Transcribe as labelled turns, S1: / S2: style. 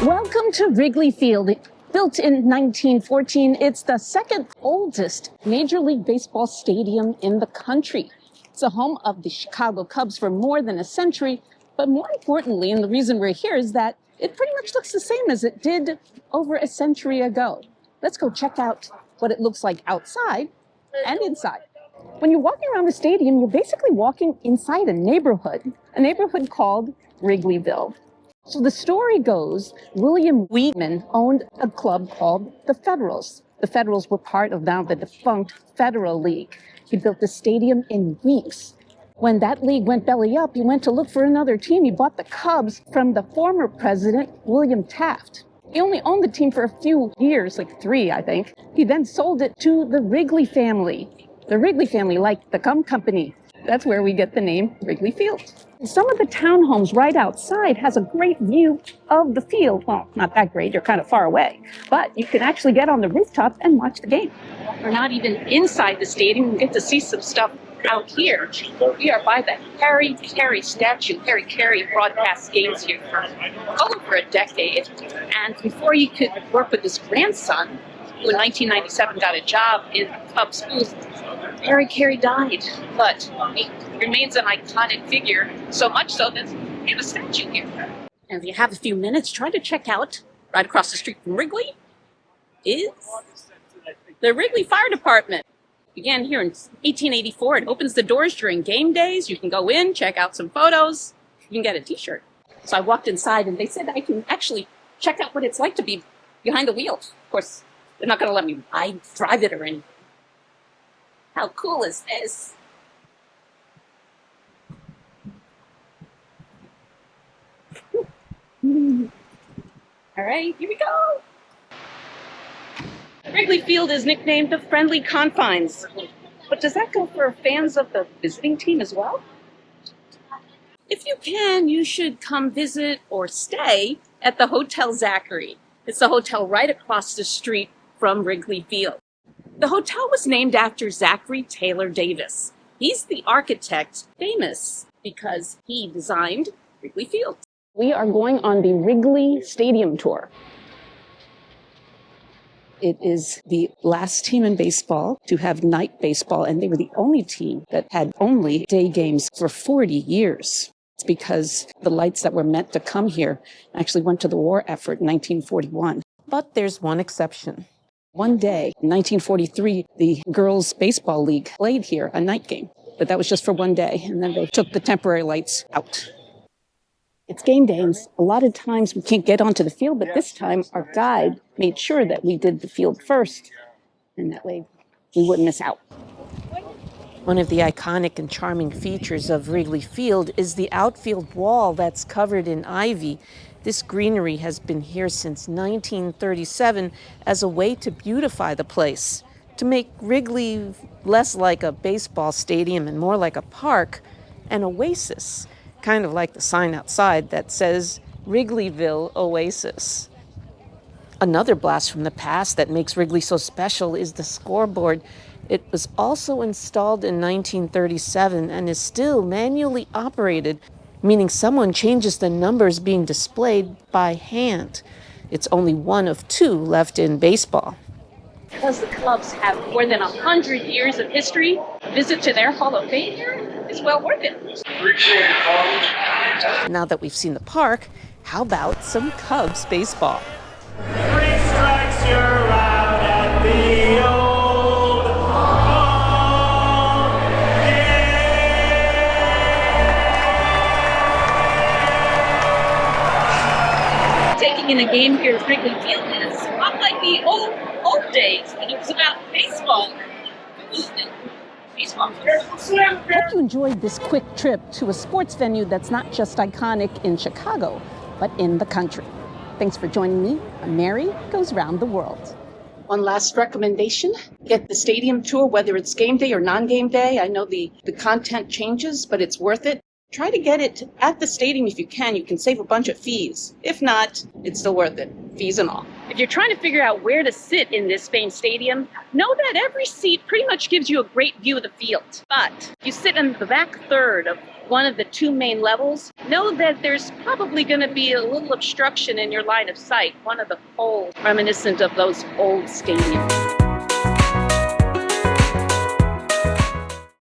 S1: Welcome to Wrigley Field. Built in 1914, it's the second oldest Major League Baseball stadium in the country. It's the home of the Chicago Cubs for more than a century, but more importantly, and the reason we're here is that it pretty much looks the same as it did over a century ago. Let's go check out what it looks like outside and inside. When you're walking around the stadium, you're basically walking inside a neighborhood called Wrigleyville. So the story goes, William Weeghman owned a club called the Federals. The Federals were part of now the defunct Federal League. He built the stadium in weeks. When that league went belly up, he went to look for another team. He bought the Cubs from the former president, William Taft. He only owned the team for a few years, like 3, I think. He then sold it to the Wrigley family. The Wrigley family, like the gum company. That's where we get the name Wrigley Field. Some of the townhomes right outside has a great view of the field. Well, not that great, you're kind of far away, but you can actually get on the rooftop and watch the game. We're not even inside the stadium, we get to see some stuff out here. We are by the Harry Caray statue. Harry Caray broadcast games here for over a decade, and before he could work with his grandson, who in 1997 got a job in the Cubs booth, Harry Caray died, but he remains an iconic figure, so much so that we have a statue here. And if you have a few minutes, try to check out, right across the street from Wrigley, is the Wrigley Fire Department. Began here in 1884. It opens the doors during game days. You can go in, check out some photos. You can get a t-shirt. So I walked inside and they said I can actually check out what it's like to be behind the wheel. Of course, they're not going to let me drive it or anything. How cool is this? All right, here we go. Wrigley Field is nicknamed the Friendly Confines. But does that go for fans of the visiting team as well? If you can, you should come visit or stay at the Hotel Zachary. It's the hotel right across the street from Wrigley Field. The hotel was named after Zachary Taylor Davis. He's the architect famous because he designed Wrigley Field. We are going on the Wrigley Stadium tour. It is the last team in baseball to have night baseball, and they were the only team that had only day games for 40 years. It's because the lights that were meant to come here actually went to the war effort in 1941.
S2: But there's one exception.
S1: One day, in 1943, the Girls Baseball League played here a night game, but that was just for one day, and then they took the temporary lights out. It's game day, and a lot of times we can't get onto the field, but this time our guide made sure that we did the field first, and that way we wouldn't miss out.
S2: One of the iconic and charming features of Wrigley Field is the outfield wall that's covered in ivy. This greenery has been here since 1937 as a way to beautify the place, to make Wrigley less like a baseball stadium and more like a park, an oasis, kind of like the sign outside that says Wrigleyville Oasis. Another blast from the past that makes Wrigley so special is the scoreboard. It was also installed in 1937 and is still manually operated, meaning someone changes the numbers being displayed by hand. It's only one of 2 left in baseball.
S1: Because the Cubs have more than 100 years of history, a visit to their Hall of Fame here is well worth it.
S2: Now that we've seen the park, how about some Cubs baseball?
S3: 3 strikes, you're out at the old home game.
S1: Taking in a game here at Wrigley Field is not like the old days when it was about baseball. Hope you enjoyed this quick trip to a sports venue that's not just iconic in Chicago, but in the country. Thanks for joining me on Mary Goes Round the World. One last recommendation, get the stadium tour, whether it's game day or non-game day. I know the content changes, but it's worth it.
S2: Try to get it at the stadium if you can. You can save a bunch of fees. If not, it's still worth it, fees and all.
S1: If you're trying to figure out where to sit in this famed stadium, know that every seat pretty much gives you a great view of the field. But if you sit in the back third of one of the two main levels, know that there's probably going to be a little obstruction in your line of sight, one of the poles reminiscent of those old stadiums.